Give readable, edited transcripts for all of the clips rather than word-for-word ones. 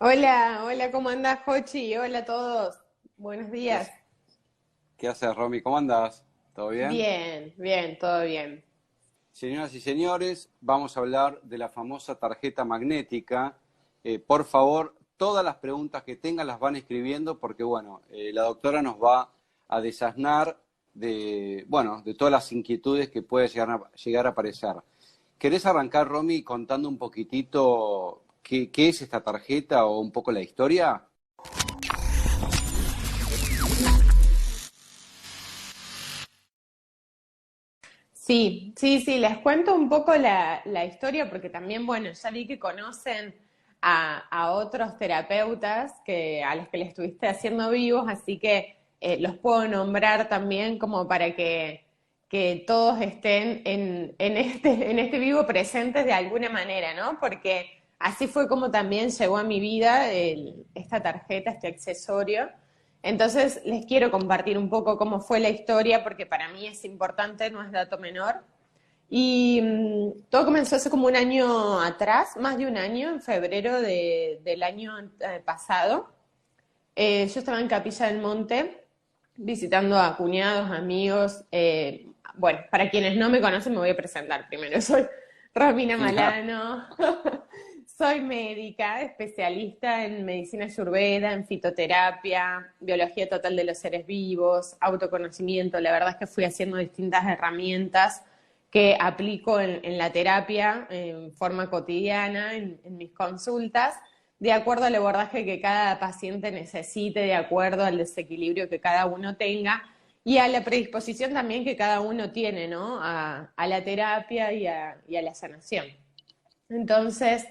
Hola, hola, ¿cómo andás, Jochi? Hola a todos. Buenos ¿Qué, días. qué haces, Romy? ¿Cómo andás? ¿Todo bien? Bien, bien, todo bien. Señoras y señores, vamos a hablar de la famosa tarjeta magnética. Por favor, todas las preguntas que tengan las van escribiendo porque, bueno, la doctora nos va a desasnar de todas las inquietudes que puede llegar a aparecer. ¿Querés arrancar, Romy, contando un poquitito qué es esta tarjeta o un poco la historia? Sí, les cuento un poco la historia porque también, bueno, ya vi que conocen a otros terapeutas a los que le estuviste haciendo vivos, así que los puedo nombrar también como para que todos estén en este vivo presentes de alguna manera, ¿no? Porque así fue como también llegó a mi vida esta tarjeta, este accesorio. Entonces les quiero compartir un poco cómo fue la historia, porque para mí es importante, no es dato menor. Y todo comenzó hace como un año atrás, más de un año, en febrero del año pasado. Yo estaba en Capilla del Monte visitando a cuñados, amigos. Bueno, para quienes no me conocen me voy a presentar primero. Soy Romina Malano, soy médica, especialista en medicina ayurveda, en fitoterapia, biología total de los seres vivos, autoconocimiento. La verdad es que fui haciendo distintas herramientas que aplico en la terapia en forma cotidiana, en mis consultas, de acuerdo al abordaje que cada paciente necesite, de acuerdo al desequilibrio que cada uno tenga y a la predisposición también que cada uno tiene, ¿no? A la terapia y a la sanación. Entonces,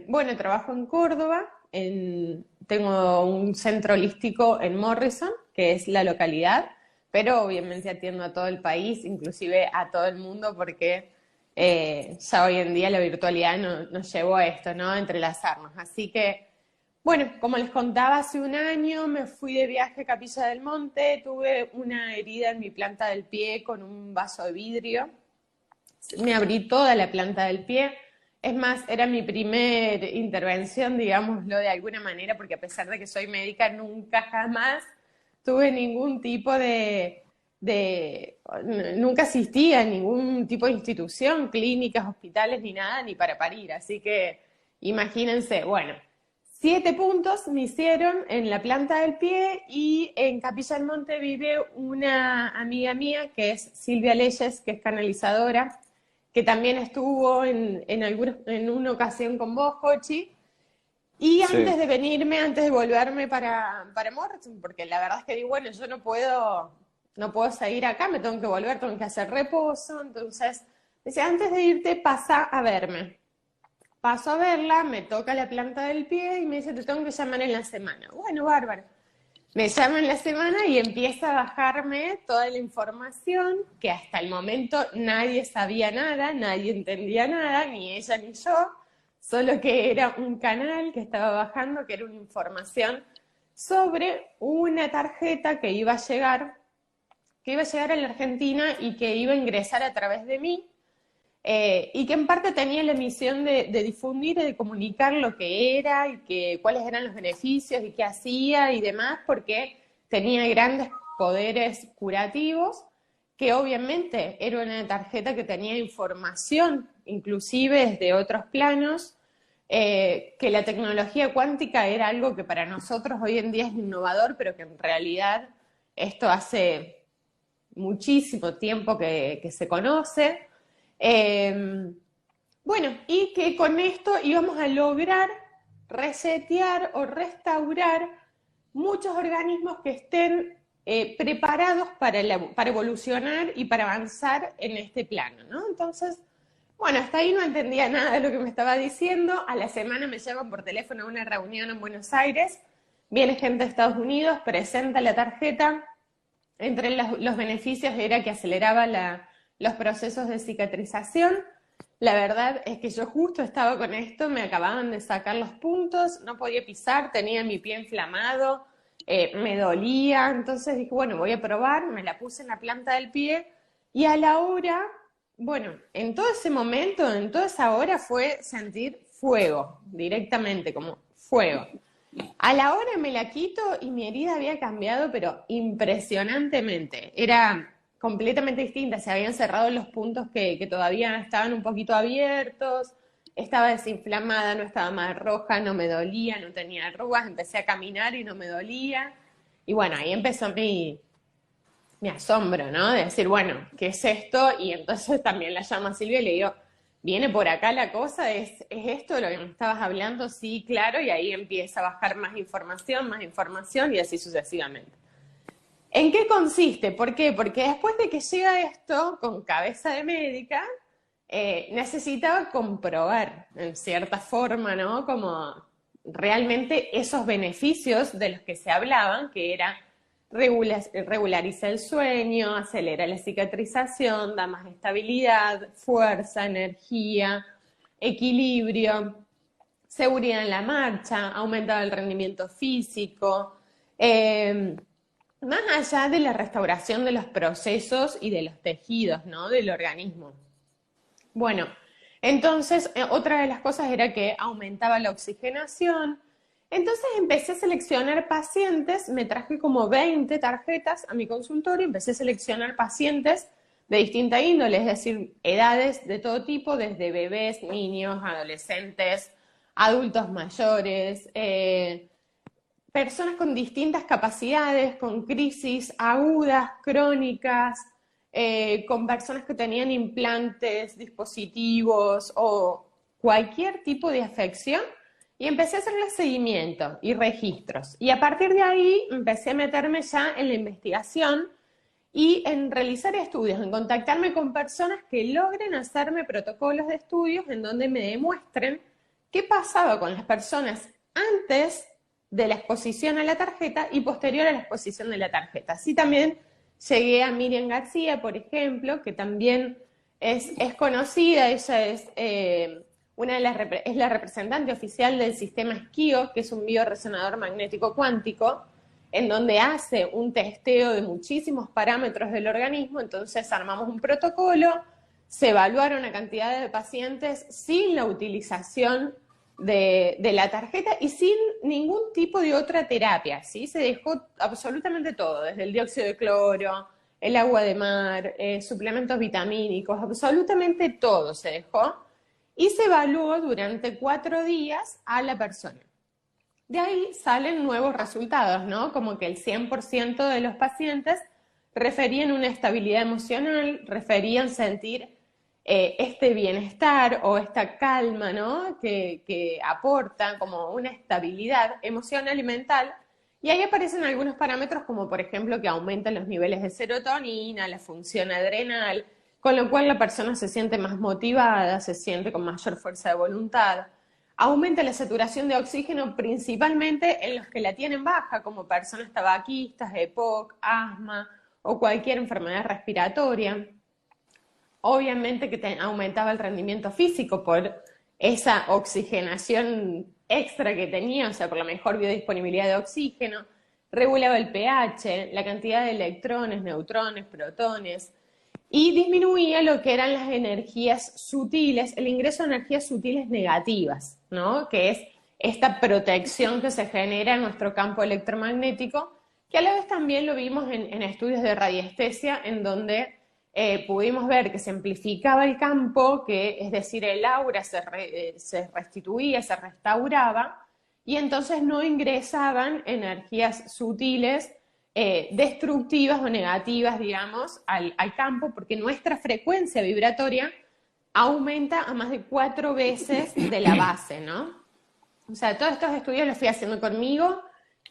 bueno, trabajo en Córdoba, tengo un centro holístico en Morrison, que es la localidad, pero obviamente atiendo a todo el país, inclusive a todo el mundo, porque ya hoy en día la virtualidad nos llevó a esto, ¿no? A entrelazarnos. Así que, bueno, como les contaba, hace un año me fui de viaje a Capilla del Monte, tuve una herida en mi planta del pie con un vaso de vidrio, me abrí toda la planta del pie. Es más, era mi primer intervención, digámoslo de alguna manera, porque a pesar de que soy médica, nunca jamás tuve ningún tipo de nunca asistí a ningún tipo de institución, clínicas, hospitales, ni nada, ni para parir. Así que imagínense, bueno, 7 puntos me hicieron en la planta del pie y en Capilla del Monte vive una amiga mía que es Silvia Leyes, que es canalizadora, que también estuvo en una ocasión con vos, Jochi. Y Sí. antes de venirme, antes de volverme para Morrison, porque la verdad es que digo, bueno, yo no puedo seguir acá, me tengo que volver, tengo que hacer reposo. Entonces, decía, antes de irte, pasa a verme. Paso a verla, me toca la planta del pie y me dice, te tengo que llamar en la semana. Bueno, bárbaro. Me llama en la semana y empieza a bajarme toda la información que hasta el momento nadie sabía nada, nadie entendía nada, ni ella ni yo, solo que era un canal que estaba bajando, que era una información sobre una tarjeta que iba a llegar a la Argentina y que iba a ingresar a través de mí, y que en parte tenía la misión de difundir y de comunicar lo que era y cuáles eran los beneficios y qué hacía y demás, porque tenía grandes poderes curativos, que obviamente era una tarjeta que tenía información, inclusive desde otros planos, que la tecnología cuántica era algo que para nosotros hoy en día es innovador, pero que en realidad esto hace muchísimo tiempo que se conoce. Eh, bueno, y que con esto íbamos a lograr resetear o restaurar muchos organismos que estén preparados para evolucionar y para avanzar en este plano, ¿no? Entonces, bueno, hasta ahí no entendía nada de lo que me estaba diciendo. A la semana me llaman por teléfono a una reunión en Buenos Aires. Viene gente de Estados Unidos, presenta la tarjeta. Entre los beneficios era que aceleraba los procesos de cicatrización. La verdad es que yo justo estaba con esto, me acababan de sacar los puntos, no podía pisar, tenía mi pie inflamado, me dolía, entonces dije, bueno, voy a probar, me la puse en la planta del pie y a la hora, bueno, en todo ese momento, en toda esa hora fue sentir fuego, directamente, como fuego. A la hora me la quito y mi herida había cambiado, pero impresionantemente. Era completamente distinta, se habían cerrado los puntos que todavía estaban un poquito abiertos, estaba desinflamada, no estaba más roja, no me dolía, no tenía arrugas, empecé a caminar y no me dolía. Y bueno, ahí empezó mi asombro, ¿no? De decir, bueno, ¿qué es esto? Y entonces también la llamo a Silvia y le digo, ¿viene por acá la cosa? ¿Es esto lo que me estabas hablando? Sí, claro, y ahí empieza a bajar más información y así sucesivamente. ¿En qué consiste? ¿Por qué? Porque después de que llega esto, con cabeza de médica, necesitaba comprobar, en cierta forma, ¿no? Como realmente esos beneficios de los que se hablaban, que era regulariza el sueño, acelera la cicatrización, da más estabilidad, fuerza, energía, equilibrio, seguridad en la marcha, aumentaba el rendimiento físico, más allá de la restauración de los procesos y de los tejidos, ¿no? Del organismo. Bueno, entonces otra de las cosas era que aumentaba la oxigenación. Entonces empecé a seleccionar pacientes, me traje como 20 tarjetas a mi consultorio, empecé a seleccionar pacientes de distinta índole, es decir, edades de todo tipo, desde bebés, niños, adolescentes, adultos mayores, personas con distintas capacidades, con crisis agudas, crónicas, con personas que tenían implantes, dispositivos o cualquier tipo de afección, y empecé a hacerle seguimiento y registros. Y a partir de ahí empecé a meterme ya en la investigación y en realizar estudios, en contactarme con personas que logren hacerme protocolos de estudios en donde me demuestren qué pasaba con las personas antes de la exposición a la tarjeta y posterior a la exposición de la tarjeta. Así también llegué a Miriam García, por ejemplo, que también es conocida, ella es, es la representante oficial del sistema SKIO, que es un bioresonador magnético cuántico, en donde hace un testeo de muchísimos parámetros del organismo. Entonces armamos un protocolo, se evaluaron una cantidad de pacientes sin la utilización de la tarjeta y sin ningún tipo de otra terapia, ¿sí? Se dejó absolutamente todo, desde el dióxido de cloro, el agua de mar, suplementos vitamínicos, absolutamente todo se dejó y se evaluó durante 4 días a la persona. De ahí salen nuevos resultados, ¿no? Como que el 100% de los pacientes referían una estabilidad emocional, referían sentir este bienestar o esta calma, ¿no? Que aporta como una estabilidad emocional y mental. Y ahí aparecen algunos parámetros como, por ejemplo, que aumentan los niveles de serotonina, la función adrenal, con lo cual la persona se siente más motivada, se siente con mayor fuerza de voluntad. Aumenta la saturación de oxígeno principalmente en los que la tienen baja, como personas tabaquistas, EPOC, asma o cualquier enfermedad respiratoria. Obviamente que aumentaba el rendimiento físico por esa oxigenación extra que tenía, o sea, por la mejor biodisponibilidad de oxígeno. Regulaba el pH, la cantidad de electrones, neutrones, protones, y disminuía lo que eran las energías sutiles, el ingreso de energías sutiles negativas, ¿no? Que es esta protección que se genera en nuestro campo electromagnético, que a la vez también lo vimos en estudios de radiestesia, en donde pudimos ver que se amplificaba el campo, que es decir, el aura se restituía, se restauraba, y entonces no ingresaban energías sutiles destructivas o negativas, digamos, al campo, porque nuestra frecuencia vibratoria aumenta a más de 4 veces de la base, ¿no? O sea, todos estos estudios los fui haciendo conmigo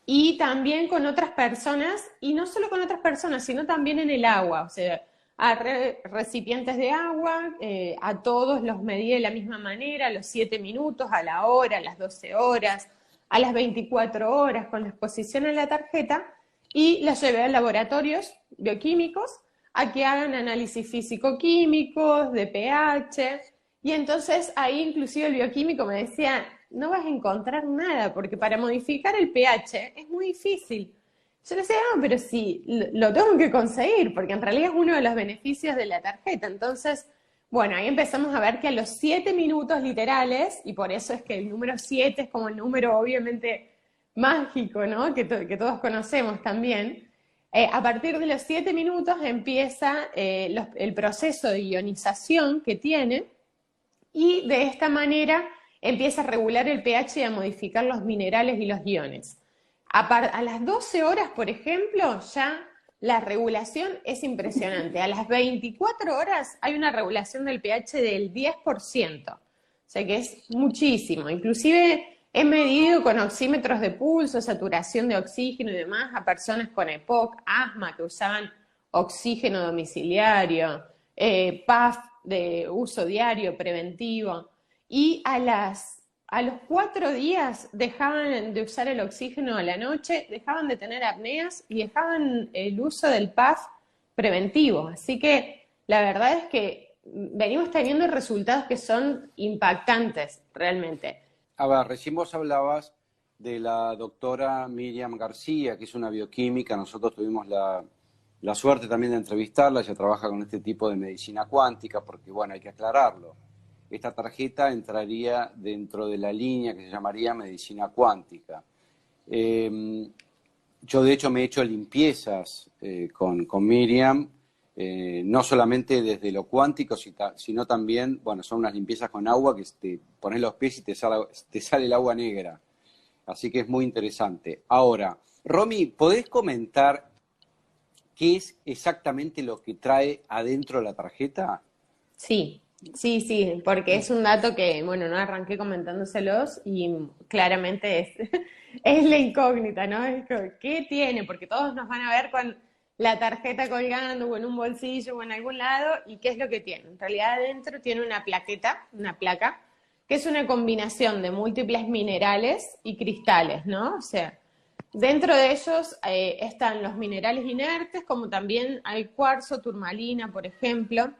y también con otras personas, y no solo con otras personas, sino también en el agua, o sea, a recipientes de agua, a todos los medí de la misma manera, a los 7 minutos, a la hora, a las 12 horas, a las 24 horas, con la exposición a la tarjeta, y las llevé a laboratorios bioquímicos a que hagan análisis físico-químicos, de pH, y entonces ahí inclusive el bioquímico me decía, no vas a encontrar nada, porque para modificar el pH es muy difícil. Yo le decía, pero sí, lo tengo que conseguir, porque en realidad es uno de los beneficios de la tarjeta. Entonces, Bueno, ahí empezamos a ver que a los 7 minutos literales, y por eso es que el número 7 es como el número obviamente mágico, ¿no? Que todos conocemos también. A partir de los 7 minutos empieza el proceso de ionización que tiene, y de esta manera empieza a regular el pH y a modificar los minerales y los iones. A las 12 horas, por ejemplo, ya la regulación es impresionante. A las 24 horas hay una regulación del pH del 10%, o sea que es muchísimo. Inclusive he medido con oxímetros de pulso, saturación de oxígeno y demás a personas con EPOC, asma, que usaban oxígeno domiciliario, PAF de uso diario, preventivo, y a los 4 días dejaban de usar el oxígeno a la noche, dejaban de tener apneas y dejaban el uso del PAF preventivo. Así que la verdad es que venimos teniendo resultados que son impactantes realmente. A ver, recién vos hablabas de la doctora Miriam García, que es una bioquímica. Nosotros tuvimos la suerte también de entrevistarla. Ella trabaja con este tipo de medicina cuántica, porque, bueno, hay que aclararlo. Esta tarjeta entraría dentro de la línea que se llamaría medicina cuántica. Yo, de hecho, me he hecho limpiezas con Miriam, no solamente desde lo cuántico, sino también, bueno, son unas limpiezas con agua que te pones los pies y te sale el agua negra. Así que es muy interesante. Ahora, Romy, ¿podés comentar qué es exactamente lo que trae adentro la tarjeta? Sí, sí, porque es un dato que, bueno, no arranqué comentándoselos y claramente es la incógnita, ¿no? Es ¿qué tiene? Porque todos nos van a ver con la tarjeta colgando o en un bolsillo o en algún lado, y ¿qué es lo que tiene? En realidad adentro tiene una plaqueta, una placa, que es una combinación de múltiples minerales y cristales, ¿no? O sea, dentro de ellos están los minerales inertes, como también hay cuarzo, turmalina, por ejemplo.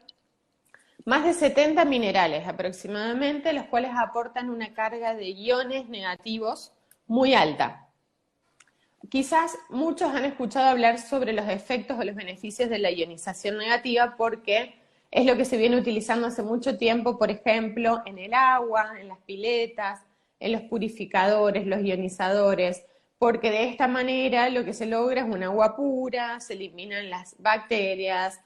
Más de 70 minerales aproximadamente, los cuales aportan una carga de iones negativos muy alta. Quizás muchos han escuchado hablar sobre los efectos o los beneficios de la ionización negativa, porque es lo que se viene utilizando hace mucho tiempo, por ejemplo, en el agua, en las piletas, en los purificadores, los ionizadores, porque de esta manera lo que se logra es un agua pura, se eliminan las bacterias,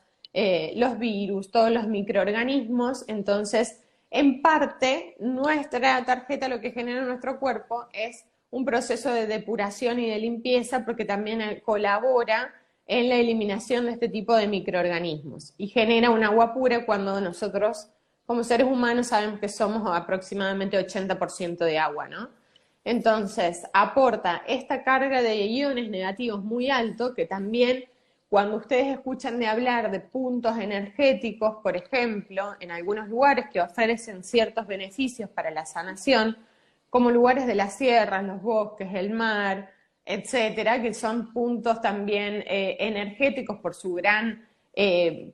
los virus, todos los microorganismos. Entonces, en parte, nuestra tarjeta lo que genera en nuestro cuerpo es un proceso de depuración y de limpieza, porque también colabora en la eliminación de este tipo de microorganismos y genera un agua pura cuando nosotros, como seres humanos, sabemos que somos aproximadamente 80% de agua, ¿no? Entonces, aporta esta carga de iones negativos muy alto, que también, cuando ustedes escuchan de hablar de puntos energéticos, por ejemplo, en algunos lugares que ofrecen ciertos beneficios para la sanación, como lugares de las sierras, los bosques, el mar, etcétera, que son puntos también energéticos por su gran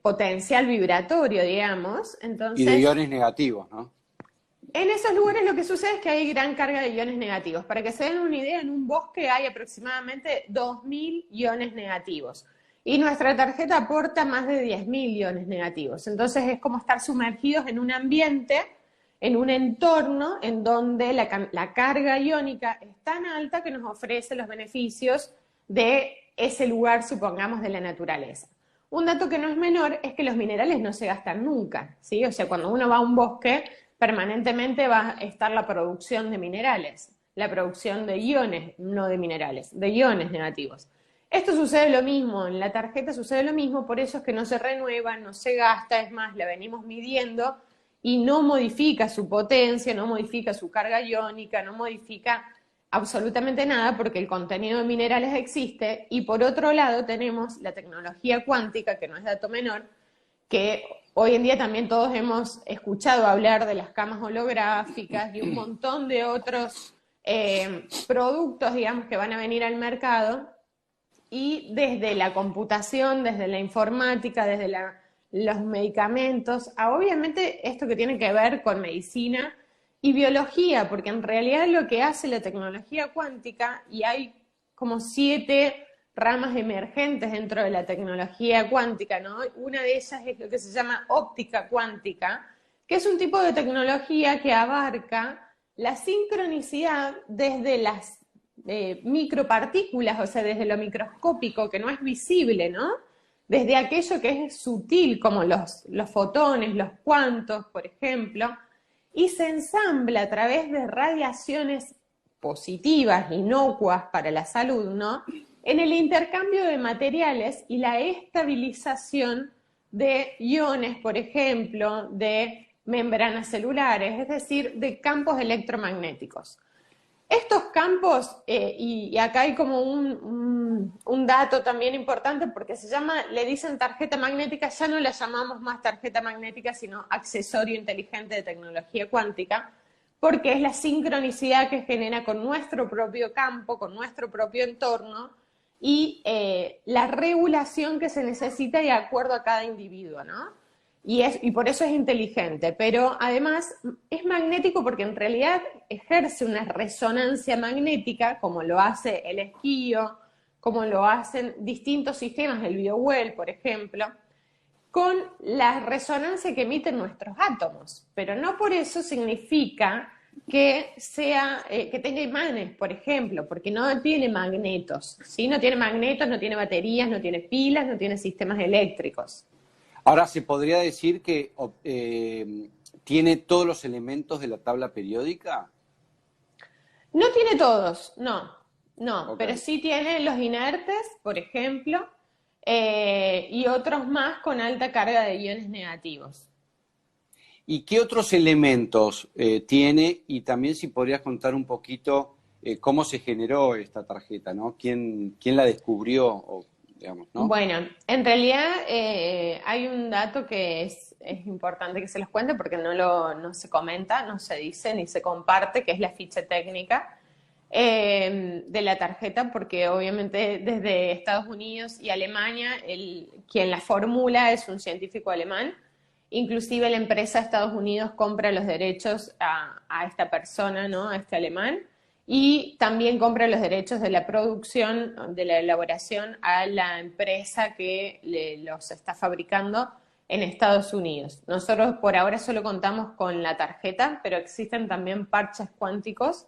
potencial vibratorio, digamos. Y de Entonces, iones negativos, ¿no? en esos lugares lo que sucede es que hay gran carga de iones negativos. Para que se den una idea, en un bosque hay aproximadamente 2.000 iones negativos. Y nuestra tarjeta aporta más de 10.000 iones negativos. Entonces es como estar sumergidos en un ambiente, en un entorno en donde la carga iónica es tan alta que nos ofrece los beneficios de ese lugar, supongamos, de la naturaleza. Un dato que no es menor es que los minerales no se gastan nunca, ¿sí? O sea, cuando uno va a un bosque, permanentemente va a estar la producción de minerales, la producción de iones, no de minerales, de iones negativos. Esto sucede lo mismo, en la tarjeta sucede lo mismo, por eso es que no se renueva, no se gasta, es más, la venimos midiendo y no modifica su potencia, no modifica su carga iónica, no modifica absolutamente nada, porque el contenido de minerales existe. Y por otro lado tenemos la tecnología cuántica, que no es dato menor, que hoy en día también todos hemos escuchado hablar de las camas holográficas y un montón de otros productos, digamos, que van a venir al mercado, y desde la computación, desde la informática, desde los medicamentos, obviamente esto que tiene que ver con medicina y biología, porque en realidad lo que hace la tecnología cuántica, y hay como 7 ramas emergentes dentro de la tecnología cuántica, ¿no? Una de ellas es lo que se llama óptica cuántica, que es un tipo de tecnología que abarca la sincronicidad desde las micropartículas, o sea, desde lo microscópico, que no es visible, ¿no? Desde aquello que es sutil, como los fotones, los cuantos, por ejemplo, y se ensambla a través de radiaciones positivas, inocuas para la salud, ¿no? En el intercambio de materiales y la estabilización de iones, por ejemplo, de membranas celulares, es decir, de campos electromagnéticos. Estos campos, y acá hay como un dato también importante, porque le dicen tarjeta magnética, ya no la llamamos más tarjeta magnética, sino accesorio inteligente de tecnología cuántica, porque es la sincronicidad que genera con nuestro propio campo, con nuestro propio entorno, y la regulación que se necesita de acuerdo a cada individuo, ¿no? Y por eso es inteligente, pero además es magnético porque en realidad ejerce una resonancia magnética, como lo hace el esquío, como lo hacen distintos sistemas, el BioWell, por ejemplo, con la resonancia que emiten nuestros átomos. Pero no por eso significa que tenga imanes, por ejemplo, porque no tiene magnetos, ¿sí? No tiene magnetos, no tiene baterías, no tiene pilas, no tiene sistemas eléctricos. Ahora, ¿se podría decir que tiene todos los elementos de la tabla periódica? No tiene todos, no, Ok. pero sí tiene los inertes, por ejemplo, y otros más con alta carga de iones negativos. ¿Y qué otros elementos tiene? Y también si podrías contar un poquito cómo se generó esta tarjeta, ¿no? ¿Quién la descubrió? O, digamos, ¿no? Bueno, en realidad hay un dato que es importante que se los cuente porque no se comenta, no se dice ni se comparte, que es la ficha técnica de la tarjeta, porque obviamente desde Estados Unidos y Alemania quien la formula es un científico alemán. Inclusive la empresa de Estados Unidos compra los derechos a esta persona, ¿no? A este alemán, y también compra los derechos de la producción, de la elaboración a la empresa que los está fabricando en Estados Unidos. Nosotros por ahora solo contamos con la tarjeta, pero existen también parches cuánticos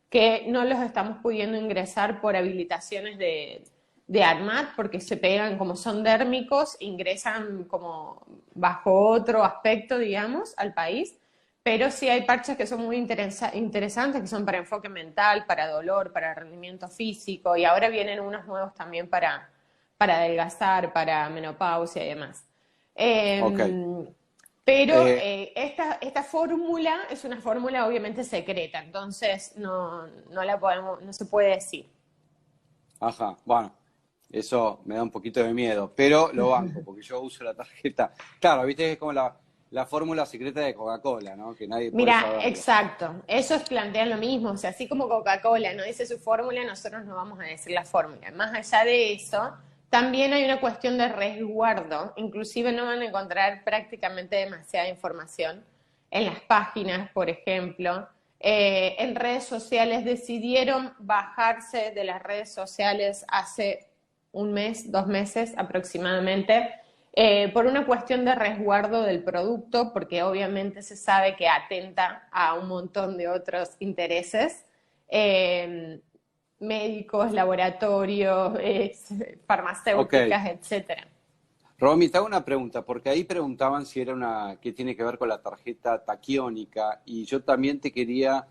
que no los estamos pudiendo ingresar por habilitaciones de ARMAT, porque se pegan, como son dérmicos, ingresan como bajo otro aspecto, digamos, al país, pero sí hay parches que son muy interesantes, que son para enfoque mental, para dolor, para rendimiento físico, y ahora vienen unos nuevos también para adelgazar, para menopausia y demás. Ok. Pero Eh, esta fórmula es una fórmula obviamente secreta, entonces no se puede decir. ajá, bueno, eso me da un poquito de miedo, pero lo banco, porque yo uso la tarjeta. Claro, viste, es como la fórmula secreta de Coca-Cola, ¿no? Que nadie puede Mira, saberlo. exacto, ellos plantean lo mismo, o sea, así como Coca-Cola no dice su fórmula, nosotros no vamos a decir la fórmula. Más allá de eso, también hay una cuestión de resguardo, inclusive no van a encontrar prácticamente demasiada información en las páginas, por ejemplo. En redes sociales decidieron bajarse de las redes sociales hace un mes, 2 meses aproximadamente, por una cuestión de resguardo del producto, porque obviamente se sabe que atenta a un montón de otros intereses, eh, médicos, laboratorios, Ok. farmacéuticas, etcétera. Romy, te hago una pregunta, porque ahí preguntaban si era qué tiene que ver con la tarjeta taquiónica, y yo también te quería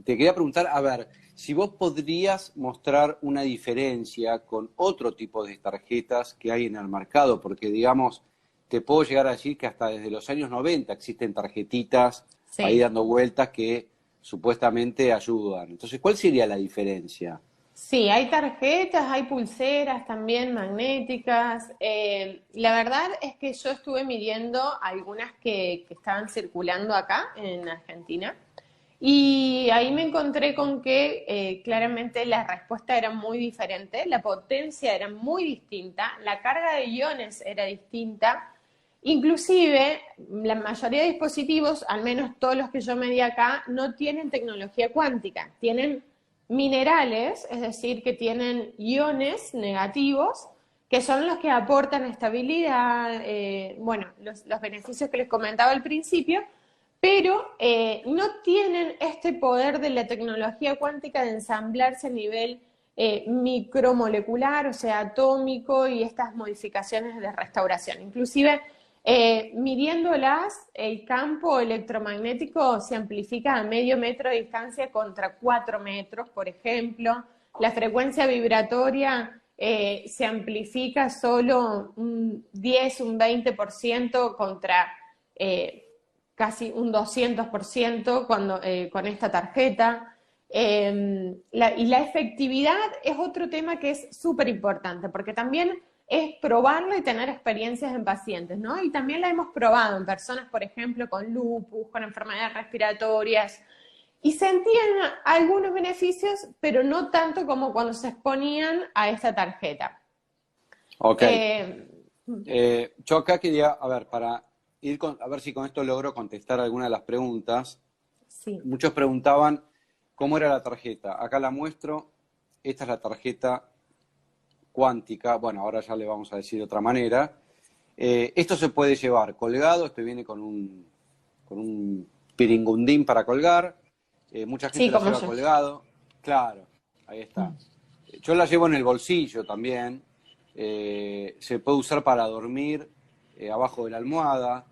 preguntar, a ver, si vos podrías mostrar una diferencia con otro tipo de tarjetas que hay en el mercado, porque digamos, te puedo llegar a decir que hasta desde los años 90 existen tarjetitas ahí Sí. dando vueltas que supuestamente ayudan. Entonces, ¿cuál sería la diferencia? Sí, hay tarjetas, hay pulseras también magnéticas. La verdad es que yo estuve midiendo algunas que estaban circulando acá en Argentina y ahí me encontré con que claramente la respuesta era muy diferente, la potencia era muy distinta, la carga de iones era distinta. Inclusive, la mayoría de dispositivos, al menos todos los que yo medí acá, no tienen tecnología cuántica, tienen minerales, es decir, que tienen iones negativos, que son los que aportan estabilidad, bueno, los beneficios que les comentaba al principio, pero no tienen este poder de la tecnología cuántica de ensamblarse a nivel micromolecular, o sea, atómico, y estas modificaciones de restauración. Inclusive, midiéndolas, el campo electromagnético se amplifica a medio metro de distancia contra 4 metros, por ejemplo. La frecuencia vibratoria se amplifica solo un 10, un 20% contra casi un 200% con esta tarjeta. Y la efectividad es otro tema que es súper importante, porque también es probarla y tener experiencias en pacientes, ¿no? Y también la hemos probado en personas, por ejemplo, con lupus, con enfermedades respiratorias, y sentían algunos beneficios, pero no tanto como cuando se exponían a esta tarjeta. Ok. Eh, Yo acá quería, a ver, para a ver si con esto logro contestar alguna de las preguntas. sí. Muchos preguntaban cómo era la tarjeta. Acá la muestro. Esta es la tarjeta cuántica. Bueno, ahora ya le vamos a decir de otra manera. Esto se puede llevar colgado. Esto viene con un piringundín para colgar. Mucha gente Sí, la como lleva yo. colgado. Claro, ahí está. Yo la llevo en el bolsillo también. Se puede usar para dormir abajo de la almohada.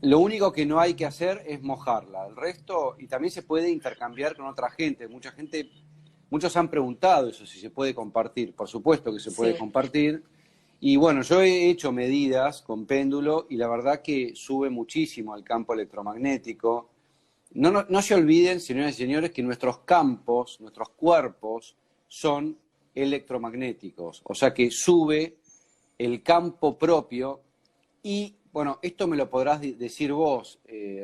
Lo único que no hay que hacer es mojarla. El resto, y también se puede intercambiar con otra gente. Muchos han preguntado eso, si se puede compartir. Por supuesto que se puede Sí. compartir. Y bueno, yo he hecho medidas con péndulo y la verdad que sube muchísimo el campo electromagnético. No se olviden, señoras y señores, que nuestros campos, nuestros cuerpos, son electromagnéticos. O sea que sube el campo propio. Y bueno, esto me lo podrás decir vos,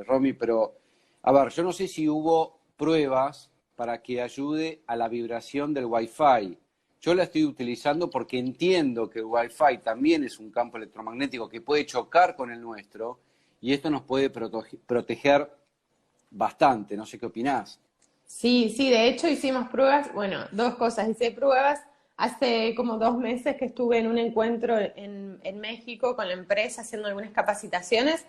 Romy, pero a ver, yo no sé si hubo pruebas para que ayude a la vibración del Wi-Fi. Yo la estoy utilizando porque entiendo que el Wi-Fi también es un campo electromagnético que puede chocar con el nuestro y esto nos puede proteger bastante. No sé qué opinás. Sí, sí, de hecho hicimos pruebas, bueno, dos cosas, hice pruebas hace como 2 meses que estuve en un encuentro en México con la empresa haciendo algunas capacitaciones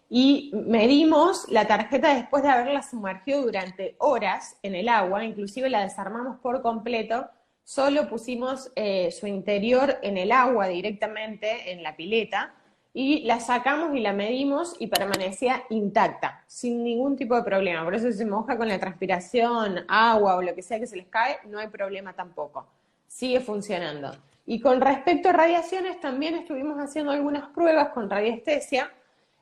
y medimos la tarjeta después de haberla sumergido durante horas en el agua, inclusive la desarmamos por completo, solo pusimos su interior en el agua directamente, en la pileta, y la sacamos y la medimos y permanecía intacta, sin ningún tipo de problema. Por eso si se moja con la transpiración, agua o lo que sea que se les cae, no hay problema tampoco. Sigue funcionando. Y con respecto a radiaciones, también estuvimos haciendo algunas pruebas con radiestesia.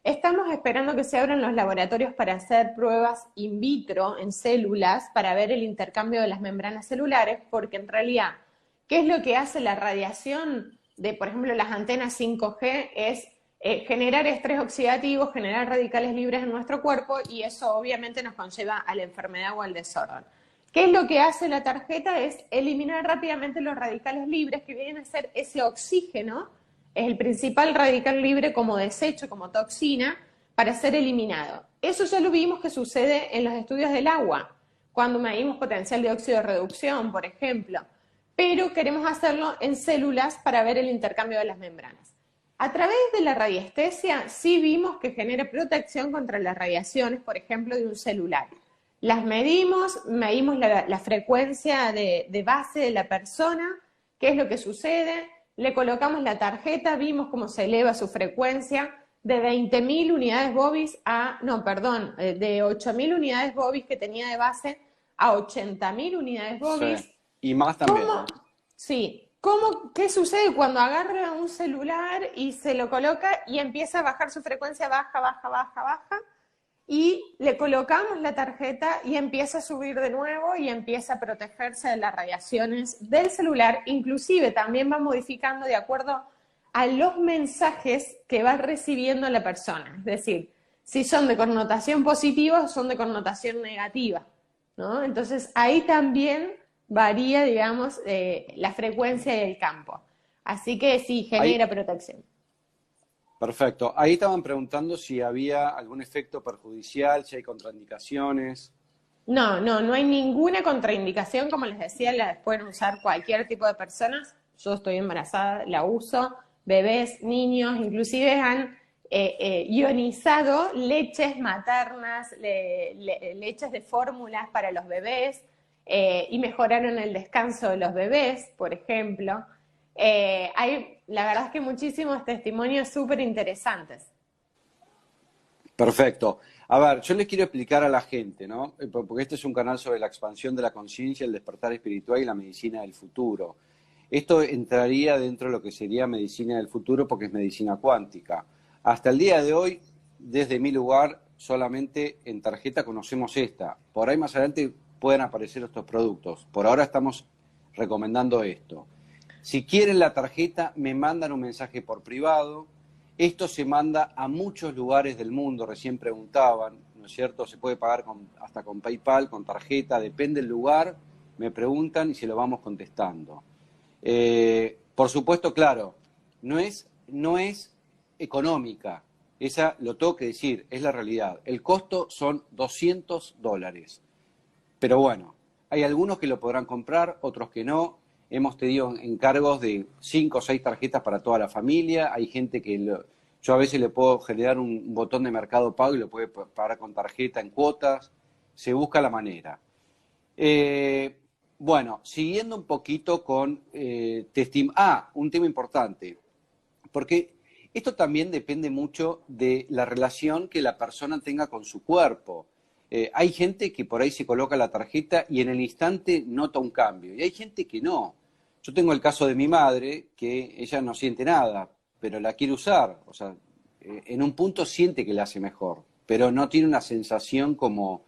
Estamos esperando que se abran los laboratorios para hacer pruebas in vitro en células para ver el intercambio de las membranas celulares, porque en realidad, ¿qué es lo que hace la radiación de, por ejemplo, las antenas 5G? Es generar estrés oxidativo, generar radicales libres en nuestro cuerpo y eso obviamente nos conlleva a la enfermedad o al desorden. ¿Qué es lo que hace la tarjeta? Es eliminar rápidamente los radicales libres que vienen a ser ese oxígeno, es el principal radical libre como desecho, como toxina, para ser eliminado. Eso ya lo vimos que sucede en los estudios del agua, cuando medimos potencial de óxido de reducción, por ejemplo, pero queremos hacerlo en células para ver el intercambio de las membranas. A través de la radiestesia sí vimos que genera protección contra las radiaciones, por ejemplo, de un celular. Las medimos la frecuencia de base de la persona, qué es lo que sucede, le colocamos la tarjeta, vimos cómo se eleva su frecuencia de 20.000 unidades Bobis de 8.000 unidades Bobis que tenía de base a 80.000 unidades Sí. Bobis. Y más también, ¿eh? ¿Cómo? Sí. ¿Qué sucede cuando agarra un celular y se lo coloca y empieza a bajar su frecuencia, baja, baja, baja, baja? Y le colocamos la tarjeta y empieza a subir de nuevo y empieza a protegerse de las radiaciones del celular. Inclusive también va modificando de acuerdo a los mensajes que va recibiendo la persona. Es decir, si son de connotación positiva o son de connotación negativa, ¿no? Entonces ahí también varía, digamos, la frecuencia del campo. Así que sí, Ahí, genera protección. perfecto. Ahí estaban preguntando si había algún efecto perjudicial, si hay contraindicaciones. No hay ninguna contraindicación, como les decía, la pueden usar cualquier tipo de personas. Yo estoy embarazada, la uso, bebés, niños, inclusive han ionizado leches maternas, leches de fórmulas para los bebés y mejoraron el descanso de los bebés, por ejemplo. Hay, la verdad es que muchísimos testimonios súper interesantes. Perfecto. A ver, yo les quiero explicar a la gente, ¿no? Porque este es un canal sobre la expansión de la conciencia, el despertar espiritual y la medicina del futuro. Esto entraría dentro de lo que sería medicina del futuro porque es medicina cuántica. Hasta el día de hoy, desde mi lugar, solamente en tarjeta conocemos esta. Por ahí más adelante pueden aparecer estos productos. Por ahora estamos recomendando esto. Si quieren la tarjeta, me mandan un mensaje por privado. Esto se manda a muchos lugares del mundo, recién preguntaban, ¿no es cierto? Se puede pagar hasta con PayPal, con tarjeta, depende del lugar, me preguntan y se lo vamos contestando. Por supuesto, claro, no es económica, esa lo tengo que decir, es la realidad. El costo son $200. Pero bueno, hay algunos que lo podrán comprar, otros que no. Hemos tenido encargos de 5 o 6 tarjetas para toda la familia. Hay gente que yo a veces le puedo generar un botón de Mercado Pago y lo puede pagar con tarjeta en cuotas. Se busca la manera. Bueno, siguiendo un poquito con un tema importante, porque esto también depende mucho de la relación que la persona tenga con su cuerpo. Hay gente que por ahí se coloca la tarjeta y en el instante nota un cambio, y hay gente que no. Yo tengo el caso de mi madre, que ella no siente nada, pero la quiere usar. O sea, en un punto siente que le hace mejor, pero no tiene una sensación como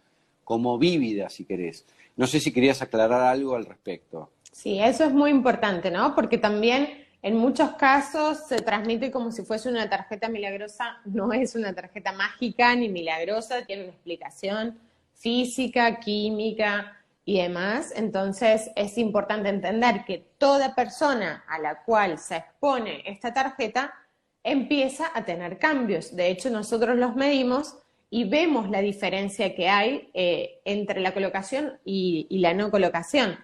vívida, si querés. No sé si querías aclarar algo al respecto. Sí, eso es muy importante, ¿no? Porque también en muchos casos se transmite como si fuese una tarjeta milagrosa. No es una tarjeta mágica ni milagrosa, tiene una explicación física, química y demás. Entonces es importante entender que toda persona a la cual se expone esta tarjeta empieza a tener cambios. De hecho, nosotros los medimos y vemos la diferencia que hay entre la colocación y la no colocación.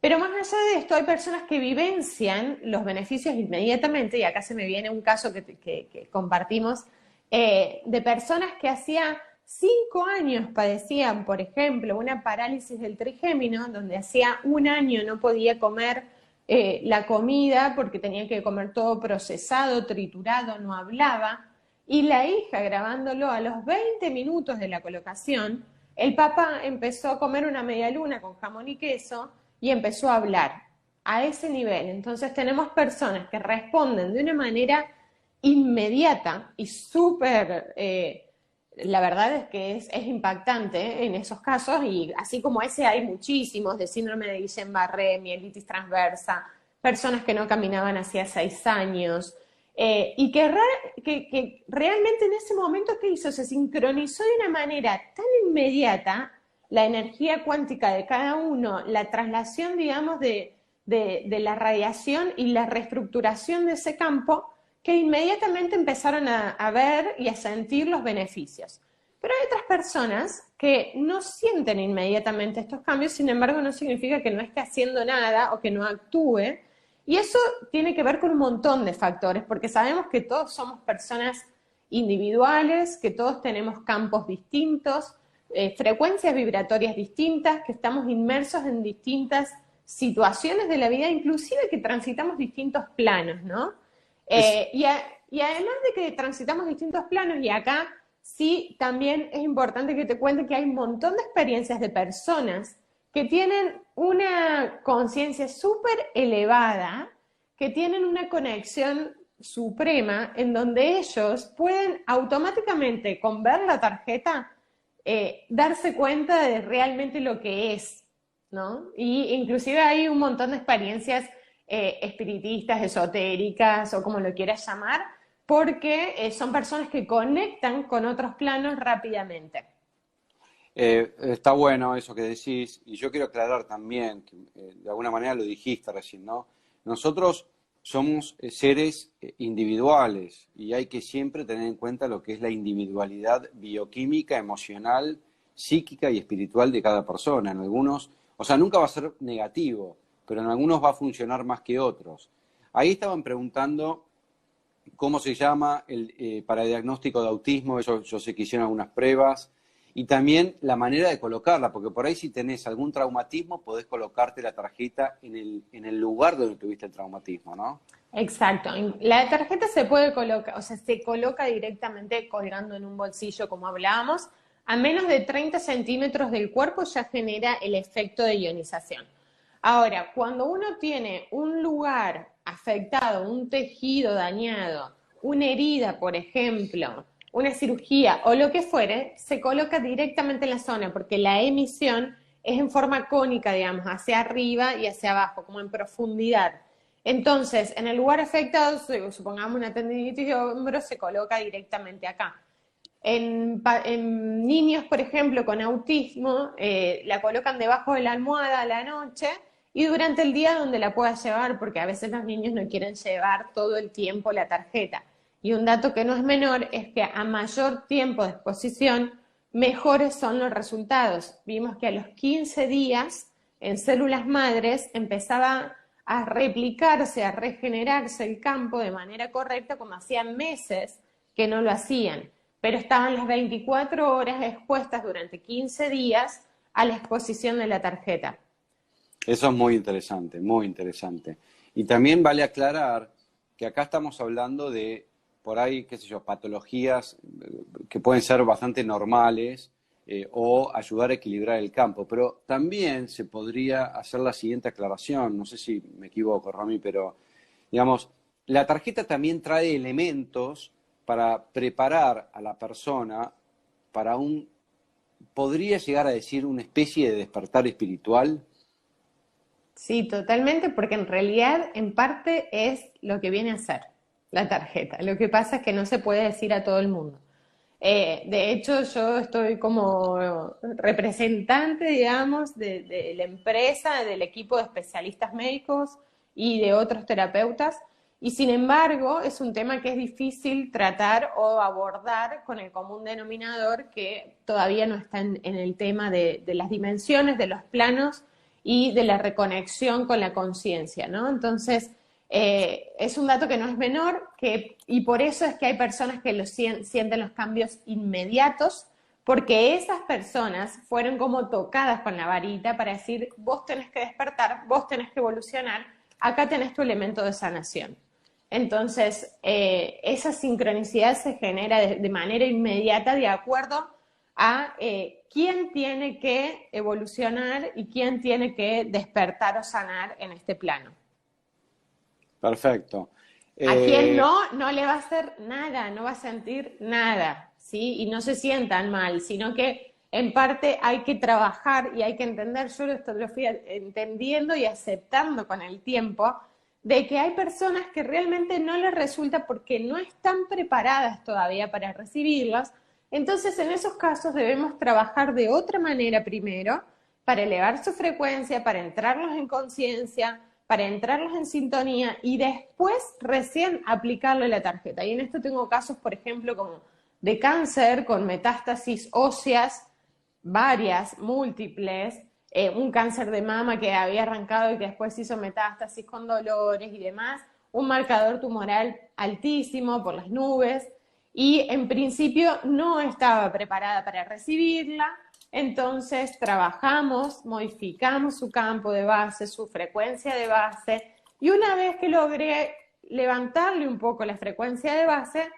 Pero más allá de esto, hay personas que vivencian los beneficios inmediatamente, y acá se me viene un caso que compartimos, de personas que hacía 5 años padecían, por ejemplo, una parálisis del trigémino, donde hacía un año no podía comer la comida porque tenía que comer todo procesado, triturado, no hablaba, y la hija grabándolo a los 20 minutos de la colocación, el papá empezó a comer una media luna con jamón y queso y empezó a hablar a ese nivel. Entonces tenemos personas que responden de una manera inmediata y súper, la verdad es que es impactante en esos casos, y así como ese hay muchísimos de síndrome de Guillain-Barré, mielitis transversa, personas que no caminaban hacía 6 años, y que realmente en ese momento, ¿qué hizo? Se sincronizó de una manera tan inmediata la energía cuántica de cada uno, la traslación, digamos, de la radiación y la reestructuración de ese campo, que inmediatamente empezaron a ver y a sentir los beneficios. Pero hay otras personas que no sienten inmediatamente estos cambios, sin embargo no significa que no esté haciendo nada o que no actúe, y eso tiene que ver con un montón de factores, porque sabemos que todos somos personas individuales, que todos tenemos campos distintos, frecuencias vibratorias distintas, que estamos inmersos en distintas situaciones de la vida, inclusive que transitamos distintos planos, ¿no? Es, Y además de que transitamos distintos planos, y acá sí también es importante que te cuente que hay un montón de experiencias de personas que tienen una conciencia súper elevada, que tienen una conexión suprema, en donde ellos pueden automáticamente, con ver la tarjeta, darse cuenta de realmente lo que es, ¿no? Y inclusive hay un montón de experiencias espiritistas, esotéricas o como lo quieras llamar, porque son personas que conectan con otros planos rápidamente. Está bueno eso que decís, y yo quiero aclarar también, que de alguna manera lo dijiste recién, ¿no? Nosotros somos seres individuales y hay que siempre tener en cuenta lo que es la individualidad bioquímica, emocional psíquica y espiritual de cada persona. En algunos, o sea, nunca va a ser negativo, pero en algunos va a funcionar más que otros. Ahí estaban preguntando cómo se llama para el diagnóstico de autismo, eso yo sé que hicieron algunas pruebas, y también la manera de colocarla, porque por ahí si tenés algún traumatismo podés colocarte la tarjeta en el lugar donde tuviste el traumatismo, ¿no? Exacto. La tarjeta se puede colocar, o sea, se coloca directamente colgando en un bolsillo, como hablábamos. A menos de 30 centímetros del cuerpo ya genera el efecto de ionización. Ahora, cuando uno tiene un lugar afectado, un tejido dañado, una herida, por ejemplo, una cirugía o lo que fuere, se coloca directamente en la zona, porque la emisión es en forma cónica, digamos, hacia arriba y hacia abajo, como en profundidad. Entonces, en el lugar afectado, supongamos una tendinitis de hombro, se coloca directamente acá. En niños, por ejemplo, con autismo, la colocan debajo de la almohada a la noche y durante el día donde la pueda llevar, porque a veces los niños no quieren llevar todo el tiempo la tarjeta. Y un dato que no es menor es que a mayor tiempo de exposición, mejores son los resultados. Vimos que a los 15 días, en células madres, empezaba a replicarse, a regenerarse el campo de manera correcta, como hacían meses que no lo hacían. Pero estaban las 24 horas expuestas durante 15 días a la exposición de la tarjeta. Eso es muy interesante, muy interesante. Y también vale aclarar que acá estamos hablando de, por ahí, qué sé yo, patologías que pueden ser bastante normales o ayudar a equilibrar el campo. Pero también se podría hacer la siguiente aclaración, no sé si me equivoco, Rami, pero, digamos, la tarjeta también trae elementos para preparar a la persona para podría llegar a decir, una especie de despertar espiritual. Sí, totalmente, porque en realidad en parte es lo que viene a ser la tarjeta. Lo que pasa es que no se puede decir a todo el mundo. De hecho, yo estoy como representante, digamos, de la empresa, del equipo de especialistas médicos y de otros terapeutas, y sin embargo es un tema que es difícil tratar o abordar con el común denominador que todavía no está en el tema de las dimensiones, de los planos y de la reconexión con la conciencia, ¿no? Entonces, es un dato que no es menor y por eso es que hay personas que sienten los cambios inmediatos, porque esas personas fueron como tocadas con la varita para decir, vos tenés que despertar, vos tenés que evolucionar, acá tenés tu elemento de sanación. Entonces, esa sincronicidad se genera de manera inmediata de acuerdo a quién tiene que evolucionar y quién tiene que despertar o sanar en este plano. Perfecto. A quien no le va a hacer nada, no va a sentir nada, ¿sí? Y no se sientan mal, sino que en parte hay que trabajar y hay que entender, yo esto lo fui entendiendo y aceptando con el tiempo, de que hay personas que realmente no les resulta porque no están preparadas todavía para recibirlas. Entonces, en esos casos debemos trabajar de otra manera primero para elevar su frecuencia, para entrarlos en conciencia, para entrarlos en sintonía y después recién aplicarle la tarjeta. Y en esto tengo casos, por ejemplo, como de cáncer con metástasis óseas, varias, múltiples, un cáncer de mama que había arrancado y que después hizo metástasis con dolores y demás, un marcador tumoral altísimo por las nubes, y en principio no estaba preparada para recibirla. Entonces trabajamos, modificamos su campo de base, su frecuencia de base, y una vez que logré levantarle un poco la frecuencia de base,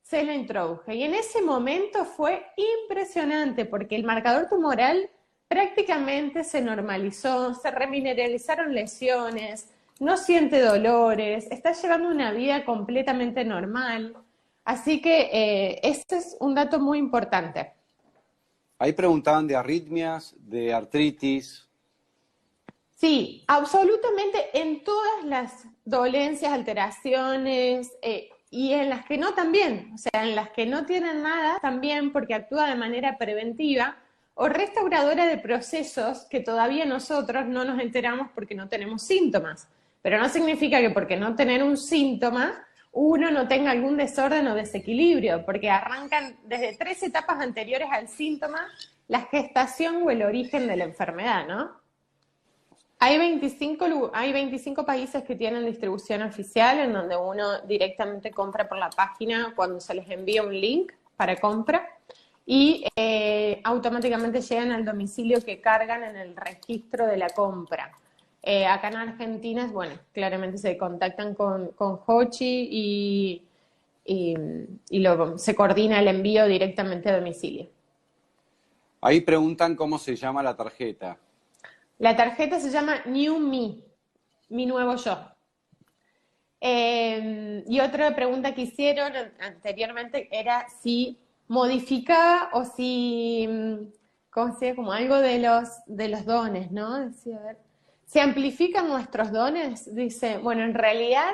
se la introduje. Y en ese momento fue impresionante porque el marcador tumoral prácticamente se normalizó, se remineralizaron lesiones, no siente dolores, está llevando una vida completamente normal. Así que este es un dato muy importante. Ahí preguntaban de arritmias, de artritis. Sí, absolutamente en todas las dolencias, alteraciones y en las que no también, o sea, en las que no tienen nada también porque actúa de manera preventiva o restauradora de procesos que todavía nosotros no nos enteramos porque no tenemos síntomas. Pero no significa que porque no tener un síntoma uno no tenga algún desorden o desequilibrio, porque arrancan desde 3 etapas anteriores al síntoma la gestación o el origen de la enfermedad, ¿no? Hay 25 países que tienen distribución oficial en donde uno directamente compra por la página cuando se les envía un link para compra y automáticamente llegan al domicilio que cargan en el registro de la compra. Acá en Argentina, bueno, claramente se contactan con Hochi y se coordina el envío directamente a domicilio. Ahí preguntan cómo se llama la tarjeta. La tarjeta se llama New Me, mi nuevo yo. Y otra pregunta que hicieron anteriormente era si modificaba o si, ¿cómo se llama? Como algo de los dones, ¿no? Decía, a ver, ¿se amplifican nuestros dones? Dice, bueno, en realidad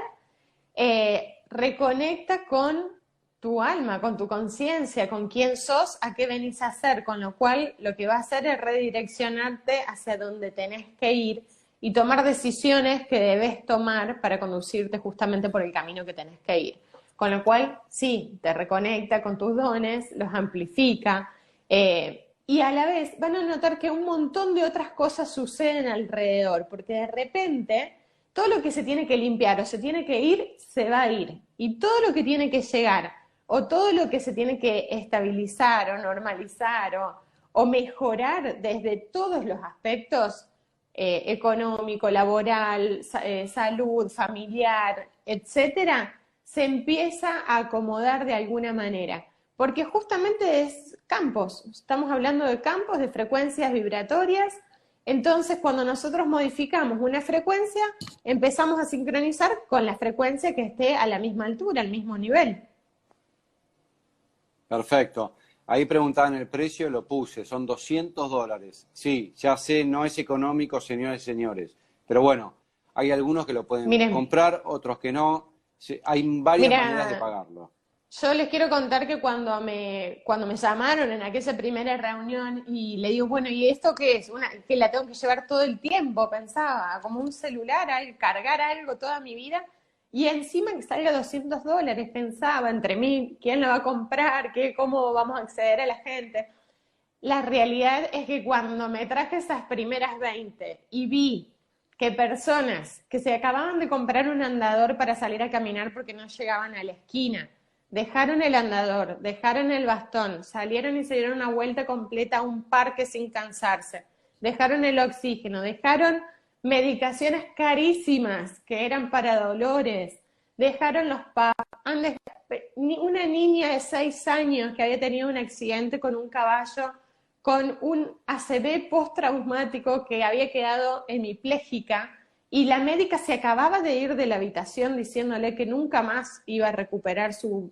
reconecta con tu alma, con tu conciencia, con quién sos, a qué venís a hacer, con lo cual lo que va a hacer es redireccionarte hacia donde tenés que ir y tomar decisiones que debes tomar para conducirte justamente por el camino que tenés que ir. Con lo cual, sí, te reconecta con tus dones, los amplifica, y a la vez van a notar que un montón de otras cosas suceden alrededor, porque de repente todo lo que se tiene que limpiar o se tiene que ir, se va a ir. Y todo lo que tiene que llegar o todo lo que se tiene que estabilizar o normalizar o mejorar desde todos los aspectos, económico, laboral, salud, familiar, etcétera, se empieza a acomodar de alguna manera. Porque justamente es campos, estamos hablando de campos, de frecuencias vibratorias. Entonces, cuando nosotros modificamos una frecuencia, empezamos a sincronizar con la frecuencia que esté a la misma altura, al mismo nivel. Perfecto. Ahí preguntaban el precio, lo puse, son $200. Sí, ya sé, no es económico, señores y señores. Pero bueno, hay algunos que lo pueden comprar, otros que no. Hay varias maneras de pagarlo. Yo les quiero contar que cuando me llamaron en aquella primera reunión y le digo, bueno, ¿y esto qué es? Que la tengo que llevar todo el tiempo, pensaba, como un celular, cargar algo toda mi vida, y encima que salga $200, pensaba entre mí, ¿quién lo va a comprar? ¿Cómo vamos a acceder a la gente? La realidad es que cuando me traje esas primeras 20 y vi que personas que se acababan de comprar un andador para salir a caminar porque no llegaban a la esquina, dejaron el andador, dejaron el bastón, salieron y se dieron una vuelta completa a un parque sin cansarse, dejaron el oxígeno, dejaron medicaciones carísimas que eran para dolores, dejaron los padres, una niña de 6 años que había tenido un accidente con un caballo, con un ACV postraumático que había quedado hemipléjica, y la médica se acababa de ir de la habitación diciéndole que nunca más iba a recuperar su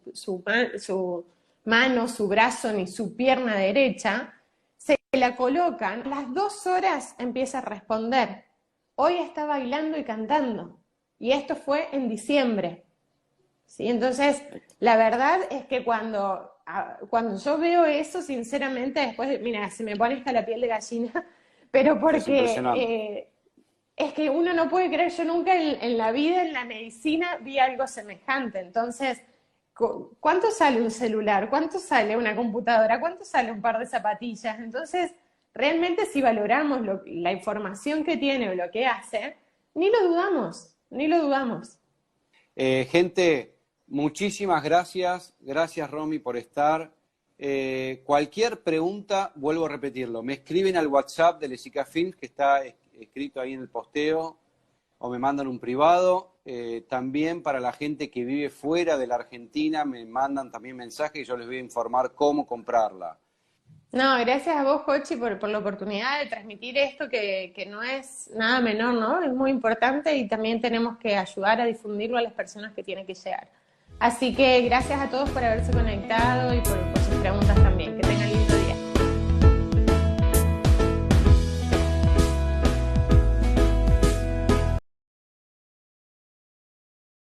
mano, su brazo ni su pierna derecha. Se la colocan, a las 2 horas empieza a responder. Hoy está bailando y cantando. Y esto fue en diciembre. ¿Sí? Entonces, la verdad es que cuando yo veo eso, sinceramente, después, mira, se me pone hasta la piel de gallina, pero porque es que uno no puede creer, yo nunca en la vida, en la medicina, vi algo semejante. Entonces, ¿cuánto sale un celular? ¿Cuánto sale una computadora? ¿Cuánto sale un par de zapatillas? Entonces, realmente si valoramos la información que tiene o lo que hace, ni lo dudamos, ni lo dudamos. Gente, muchísimas gracias. Gracias, Romy, por estar. Cualquier pregunta, vuelvo a repetirlo, me escriben al WhatsApp de Lesica Films, que está escrito ahí en el posteo, o me mandan un privado. También para la gente que vive fuera de la Argentina, me mandan también mensajes y yo les voy a informar cómo comprarla. No, gracias a vos, Jochi, por la oportunidad de transmitir esto que no es nada menor, ¿no? Es muy importante y también tenemos que ayudar a difundirlo a las personas que tienen que llegar. Así que gracias a todos por haberse conectado y por sus preguntas también.